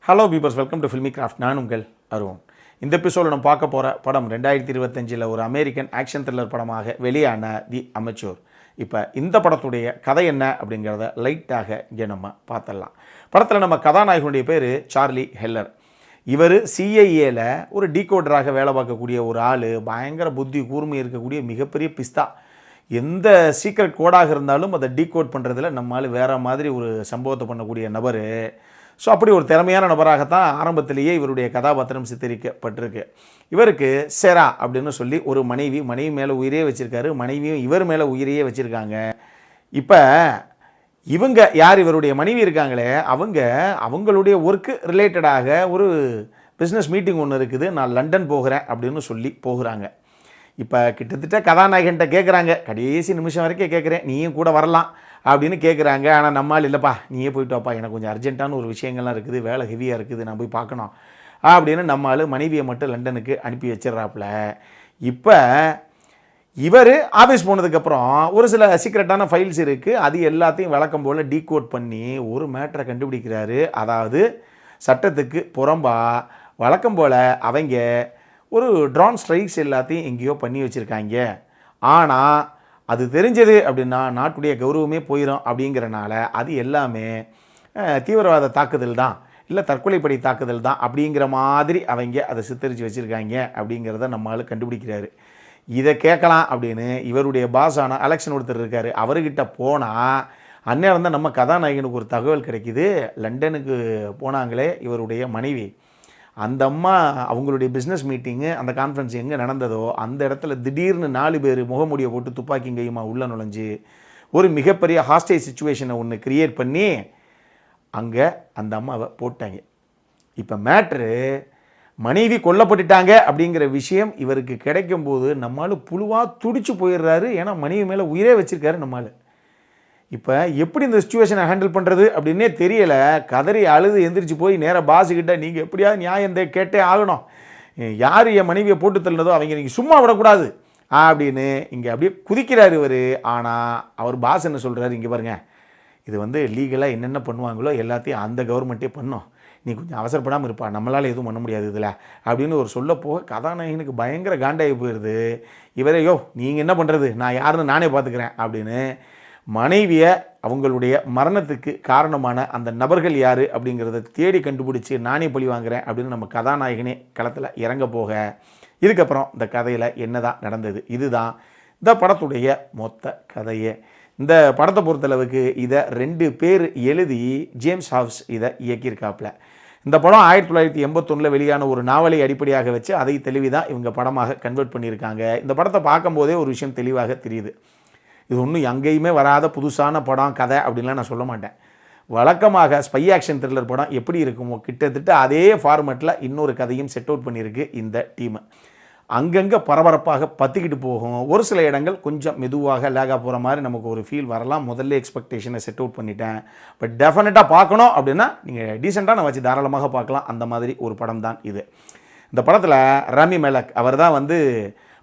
Hello பீபர்ஸ், welcome to filmi craft. நான் உங்கள் அருண். இந்த எபிசோடில் நம்ம பார்க்க போகிற படம் 2025 ஒரு அமெரிக்கன் ஆக்ஷன் த்ரில்லர் படமாக வெளியான தி அமெச்சூர். இப்போ இந்த படத்துடைய கதை என்ன அப்படிங்கிறத லைட்டாக இங்கே நம்ம பார்த்துடலாம். படத்தில் நம்ம கதாநாயகனுடைய பேர் சார்லி ஹெல்லர். இவர் சிஐஏல ஒரு டீகோடராக வேலை பார்க்கக்கூடிய ஒரு ஆள். பயங்கர புத்தி கூர்மை இருக்கக்கூடிய மிகப்பெரிய பிஸ்தா. எந்த சீக்ரெட் கோடாக இருந்தாலும் அதை டீகோட் பண்ணுறதுல நம்மளால் வேறு மாதிரி ஒரு சம்பவத்தை பண்ணக்கூடிய நபர். ஸோ அப்படி ஒரு திறமையான நபராகத்தான் ஆரம்பத்திலேயே இவருடைய கதாபாத்திரம் சித்தரிக்கப்பட்டிருக்கு. இவருக்கு செரா அப்படின்னு சொல்லி ஒரு மனைவி மேலே உயிரே வச்சுருக்காரு. மனைவியும் இவர் மேலே உயிரையே வச்சுருக்காங்க. இப்போ இவங்க யார், இவருடைய மனைவி இருக்காங்களே, அவங்களுடைய ஒர்க்கு ரிலேட்டடாக ஒரு பிஸ்னஸ் மீட்டிங் ஒன்று இருக்குது, நான் லண்டன் போகிறேன் அப்படின்னு சொல்லி போகிறாங்க. இப்போ கிட்டத்தட்ட கதாநாயகன்ட்ட கேட்குறாங்க, கடைசி நிமிஷம் வரைக்கும் கேட்குறேன், நீயும் கூட வரலாம் அப்படின்னு கேட்குறாங்க. ஆனால் நம்மால் இல்லைப்பா, நீயே போய்ட்டு வாப்பா, எனக்கு கொஞ்சம் அர்ஜென்ட்டான ஒரு விஷயங்கள்லாம் இருக்குது, வேலை ஹெவியாக இருக்குது, நான் போய் பார்க்கணும் அப்படின்னு நம்மால் மனைவியை மட்டும் லண்டனுக்கு அனுப்பி வச்சிடறாப்புல. இப்போ இவர் ஆஃபீஸ் போனதுக்கப்புறம் ஒரு சில சீக்ரெட்டான ஃபைல்ஸ் இருக்குது, அது எல்லாத்தையும் வழக்கம் போல் டீகோட் பண்ணி ஒரு மேட்டரை கண்டுபிடிக்கிறாரு. அதாவது சட்டத்துக்கு புறம்பா வழக்கம் போல் அவங்க ஒரு ட்ரோன் ஸ்ட்ரைக்ஸ் எல்லாத்தையும் எங்கேயோ பண்ணி வச்சுருக்காங்க. ஆனால் அது தெரிஞ்சது அப்படின்னா நாட்டுடைய கௌரவமே போயிடும். அப்படிங்கிறனால அது எல்லாமே தீவிரவாத தாக்குதல் தான், இல்லை தற்கொலைப்படை தாக்குதல் தான் அப்படிங்கிற மாதிரி அவங்க அதை சித்தரித்து வச்சுருக்காங்க அப்படிங்கிறத நம்மளால் கண்டுபிடிக்கிறாரு. இதை கேட்கலாம் அப்படின்னு இவருடைய பாஸான அலெக்சன் ஒருத்தர் இருக்கார். அவர்கிட்ட போனால் அந்நேரம் தான் நம்ம கதாநாயகனுக்கு ஒரு தகவல் கிடைக்கிது. லண்டனுக்கு போனாங்களே இவருடைய மனைவி, அந்த அம்மா அவங்களுடைய பிஸ்னஸ் மீட்டிங்கு, அந்த கான்ஃபரன்ஸ் எங்கே நடந்ததோ அந்த இடத்துல திடீர்னு 4 பேர் முகமூடியை போட்டு துப்பாக்கி கையுமா உள்ளே நுழைஞ்சு ஒரு மிகப்பெரிய ஹாஸ்டேஜ் சுச்சுவேஷனை ஒன்று க்ரியேட் பண்ணி அங்கே அந்த அம்மாவை போட்டாங்க. இப்போ மேட்ரு மனைவி கொல்லப்பட்டுட்டாங்க அப்படிங்கிற விஷயம் இவருக்கு கிடைக்கும்போது நம்மளால் புழுவாக துடிச்சு போயிடுறாரு. ஏன்னா மனைவி மேலே உயிரே வச்சுருக்காரு நம்மளால். இப்போ எப்படி இந்த சுச்சுவேஷனை ஹேண்டில் பண்ணுறது அப்படின்னே தெரியலை. கதறி அழுது எந்திரிச்சு போய் நேராக பாஸுக்கிட்ட, நீங்கள் எப்படியாவது நியாயம் கேட்டே ஆகணும், யார் என் மனைவியை போட்டு தள்ளினதோ அவங்க நீங்கள் சும்மா விடக்கூடாது அப்படின்னு இங்கே அப்படியே குதிக்கிறார் இவர். ஆனால் அவர் பாஸ் என்ன சொல்கிறாரு, இங்கே பாருங்கள், இது லீகலாக என்னென்ன பண்ணுவாங்களோ எல்லாத்தையும் அந்த கவர்மெண்ட்டே பண்ணோம், நீ கொஞ்சம் அவசரப்படாமல் இருப்பா, நம்மளால் எதுவும் பண்ண முடியாது இதில் அப்படின்னு ஒரு சொல்ல போக கதாநாயகனுக்கு பயங்கர காண்டாகி போயிடுது. இவரே, யோ நீங்கள் என்ன பண்ணுறது, நான் யாருன்னு நானே பார்த்துக்கிறேன் அப்படின்னு மனைவியை அவங்களுடைய மரணத்துக்கு காரணமான அந்த நபர்கள் யார் அப்படிங்கிறத தேடி கண்டுபிடிச்சி நானே பழி வாங்குகிறேன் அப்படின்னு நம்ம கதாநாயகனே களத்தில் இறங்க போக, இதுக்கப்புறம் இந்த கதையில் என்ன தான் நடந்தது, இதுதான் இந்த படத்துடைய மொத்த கதையே. இந்த படத்தை பொறுத்தளவுக்கு இதை 2 பேர் எழுதி ஜேம்ஸ் ஹாவ்ஸ் இதை இயக்கியிருக்காப்புல. இந்த படம் 1981 வெளியான ஒரு நாவலை அடிப்படையாக வச்சு அதை தெளிவாக இவங்க படமாக கன்வெர்ட் பண்ணியிருக்காங்க. இந்த படத்தை பார்க்கும்போதே ஒரு விஷயம் தெளிவாக தெரியுது, இது ஒன்றும் எங்கேயுமே வராத புதுசான படம் கதை அப்படின்லாம் நான் சொல்ல மாட்டேன். வழக்கமாக ஸ்பை ஆக்ஷன் த்ரில்லர் படம் எப்படி இருக்குமோ கிட்டத்தட்ட அதே ஃபார்மேட்டில் இன்னொரு கதையும் செட் அவுட் பண்ணியிருக்கு இந்த டீமு. அங்கங்கே பரபரப்பாக பற்றிக்கிட்டு போகும், ஒரு சில இடங்கள் கொஞ்சம் மெதுவாக லேகாக போகிற மாதிரி நமக்கு ஒரு ஃபீல் வரலாம். முதல்ல எக்ஸ்பெக்டேஷனை செட் அவுட் பண்ணிட்டேன். பட் டெஃபினட்டாக பார்க்கணும் அப்படின்னா நீங்கள் டீசெண்டாக நான் வச்சு தாராளமாக பார்க்கலாம். அந்த மாதிரி ஒரு படம் தான் இது. இந்த படத்தில் ராமி மேலக் அவர் தான்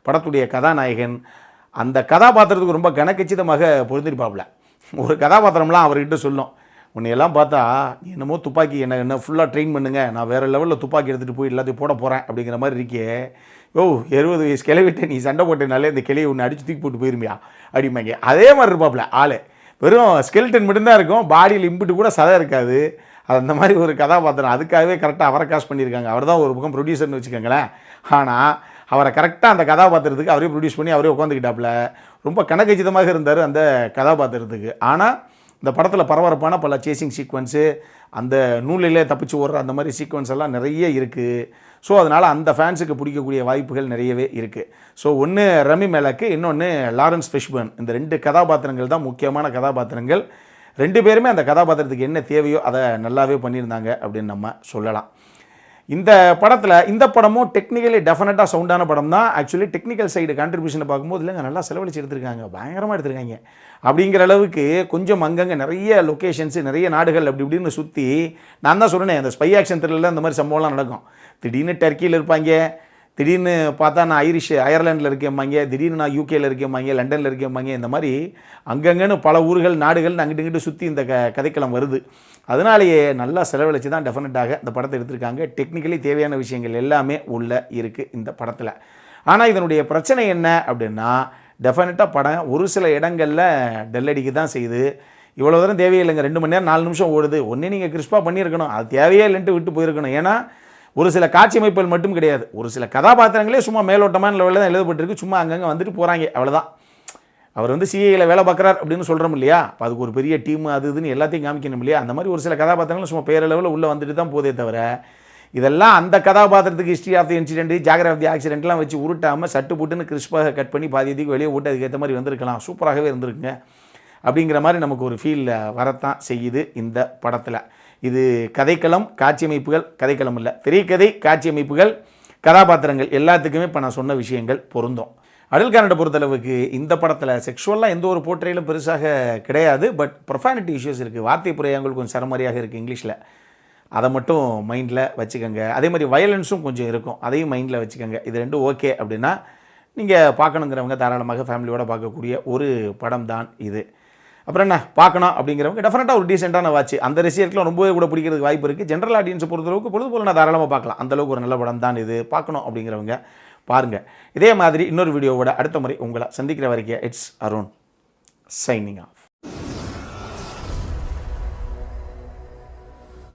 படத்துடைய கதாநாயகன். அந்த கதாபாத்திரத்துக்கு ரொம்ப கனக்கச்சிதமாக பொருந்திருப்பாப்புல. ஒரு கதாபாத்திரம்லாம் அவர்கிட்ட சொல்லும், உன்னையெல்லாம் பார்த்தா நீ என்னமோ துப்பாக்கி என்ன ஃபுல்லாக ட்ரெயின் பண்ணுங்க, நான் வேறு லெவலில் துப்பாக்கி எடுத்துகிட்டு போய் எல்லாத்தையும் போட போகிறேன் அப்படிங்கிற மாதிரி இருக்கே, 60 வயசு கிளவிட்டு நீ சண்டை போட்டனாலே இந்த கிளையை ஒன்று அடித்து தூக்கி போட்டு போயிருமியா அப்படிம்பாங்க. அதே மாதிரி இருப்பாப்புல ஆள். வெறும் ஸ்கெல்டன் மட்டும்தான் இருக்கும், பாடியில் இம்பிட்டு கூட சதை இருக்காது. அந்த மாதிரி ஒரு கதாபாத்திரம். அதுக்காகவே கரெக்டாக அவரை காஸ்ட் பண்ணியிருக்காங்க. அவர் தான் ஒரு பக்கம் ப்ரொடியூசர்னு வச்சுக்கோங்களேன். ஆனால் அவரை கரெக்டாக அந்த கதாபாத்திரத்துக்கு அவரே ப்ரொடியூஸ் பண்ணி அவரே உட்காந்துக்கிட்டாப்புல. ரொம்ப கனகச்சிதமாக இருந்தார் அந்த கதாபாத்திரத்துக்கு. ஆனால் இந்த படத்தில் பரபரப்பான பல சேசிங் சீக்வன்ஸு, அந்த நூலிலே தப்பிச்சு ஓடுற அந்த மாதிரி சீக்வன்ஸ் எல்லாம் நிறைய இருக்குது. ஸோ அதனால் அந்த ஃபேன்ஸுக்கு பிடிக்கக்கூடிய வாய்ப்புகள் நிறையவே இருக்குது. ஸோ ஒன்று ரமி மேலக்கு, இன்னொன்று லாரன்ஸ் ஃபிஷ்பர்ன். இந்த 2 கதாபாத்திரங்கள் தான் முக்கியமான கதாபாத்திரங்கள். 2 பேருமே அந்த கதாபாத்திரத்துக்கு என்ன தேவையோ அதை நல்லாவே பண்ணியிருந்தாங்க அப்படின்னு நம்ம சொல்லலாம். இந்த படத்தில் இந்த படமும் டெக்னிக்கலி டெஃபினட்டாக சவுண்டான படம் தான். ஆக்சுவலி டெக்னிக்கல் சைடு கான்ட்ரிபியூஷனை பார்க்கும்போது இல்லைங்க, நல்லா செலவழிச்சு எடுத்திருக்காங்க, பயங்கரமாக எடுத்திருக்காங்க அப்படிங்கிற அளவுக்கு. கொஞ்சம் அங்கங்கே நிறைய லொக்கேஷன்ஸு, நிறைய நாடுகள் அப்படி இப்படின்னு சுற்றி, நான் தான் சொல்கிறேன், அந்த ஸ்பை ஆக்ஷன் த்ரில்லரில் இந்த மாதிரி சம்பவம்லாம் நடக்கும். திடீர்னு டர்க்கியில் இருப்பாங்க, திடீர்னு பார்த்தா நான் அயர்லாண்டில் இருக்கேம்பாங்க, திடீர்னு நான் யூகேல இருக்கேம்பாங்க, லண்டனில் இருக்கேம்பாங்க. இந்த மாதிரி அங்கங்கன்னு பல ஊர்கள் நாடுகள் அங்கிட்டு இங்கிட்டு சுற்றி இந்த கதைக்களம் வருது. அதனாலேயே நல்லா செலவழித்து தான் டெஃபினட்டாக இந்த படத்தை எடுத்திருக்காங்க. டெக்னிக்கலி தேவையான விஷயங்கள் எல்லாமே உள்ளே இருக்குது இந்த படத்தில். ஆனால் இதனுடைய பிரச்சனை என்ன அப்படின்னா, டெஃபினட்டாக படம் ஒரு சில இடங்களில் டெல்லடிக்கு தான் செய்யுது. இவ்வளோ தூரம் தேவையில்லைங்க, 2 மணி நேரம் 4 நிமிஷம் ஓடுது. ஒன்றே நீங்கள் கிறிஸ்பாக பண்ணியிருக்கணும், அது தேவையே இல்லைன்ட்டு விட்டு போயிருக்கணும். ஏன்னா ஒரு சில காட்சி அமைப்புகள் மட்டும் கிடையாது, ஒரு சில கதாபாத்திரங்களே சும்மா மேலோட்டமான லெவலில் தான் எழுதப்பட்டிருக்கு. சும்மா அங்கங்கே வந்துட்டு போகிறாங்க, அவ்வளோதான். அவர் சிஐயில் வேலை பார்க்குறார் அப்படின்னு சொல்கிறோம் இல்லையா, அப்போ அதுக்கு ஒரு பெரிய டீம் அது இதுன்னு எல்லாத்தையும் காமிக்கணும் இல்லையா. அந்த மாதிரி ஒரு சில கதாபாத்திரங்களும் சும்மா பேரளவில் உள்ளே வந்துட்டு தான் போதே தவிர, இதெல்லாம் அந்த கதாபாத்திரத்துக்கு history of the incident, geography of the ஆக்சிடென்ட்லாம் வச்சு உருட்டாமல் சட்டு புட்டுன்னு கிறிஸ்பாக கட் பண்ணி பாதியத்துக்கு வெளியே ஓட்டு அதுக்கேற்ற மாதிரி வந்திருக்கலாம். சூப்பராகவே இருந்திருக்குங்க அப்படிங்கிற மாதிரி நமக்கு ஒரு ஃபீல் வரத்தான் செய்யுது இந்த படத்தில். இது கதைக்களம், காட்சி அமைப்புகள், கதைக்களம் இல்லை, திரைக்கதை, காட்சி அமைப்புகள், கதாபாத்திரங்கள் எல்லாத்துக்குமே இப்போ நான் சொன்ன விஷயங்கள் பொருந்தும். அடல் கன்னடை பொறுத்தளவுக்கு இந்த படத்தில் செக்ஷுவலாக எந்த ஒரு போர்ட்ரேலும் பெருசாக கிடையாது. பட் ப்ரொஃபானிட்டி இஷ்யூஸ் இருக்குது, வார்த்தை பிரயோகங்கள் கொஞ்சம் சரமாரியாக இருக்குது இங்கிலீஷில். அதை மட்டும் மைண்டில் வச்சுக்கோங்க. அதே மாதிரி வயலன்ஸும் கொஞ்சம் இருக்கும், அதையும் மைண்டில் வச்சுக்கோங்க. இது ரெண்டும் ஓகே அப்படின்னா நீங்கள் பார்க்கணுங்கிறவங்க தாராளமாக ஃபேமிலியோடு பார்க்கக்கூடிய ஒரு படம் தான் இது. அப்புறம் என்ன பார்க்கணும் அப்படிங்கிறவங்க டெஃபினட்டாக ஒரு டீசெண்டான வாட்ச். அந்த ரசிகர்களும் ரொம்பவே கூட பிடிக்கிறதுக்கு வாய்ப்பு இருக்குது. ஜென்ரல் ஆடியன்ஸை பொறுத்தளவுக்கு பொழுது போல் நான் தாராளமாக பார்க்கலாம். அந்தளவுக்கு ஒரு நல்ல படம் தான் இது. பார்க்கணும் அப்படிங்கிறவங்க பாருங்கள். இதே மாதிரி இன்னொரு வீடியோவோட அடுத்த முறை உங்களை சந்திக்கிற வரைக்கும் இட்ஸ் அருண் சைனிங் ஆஃப்.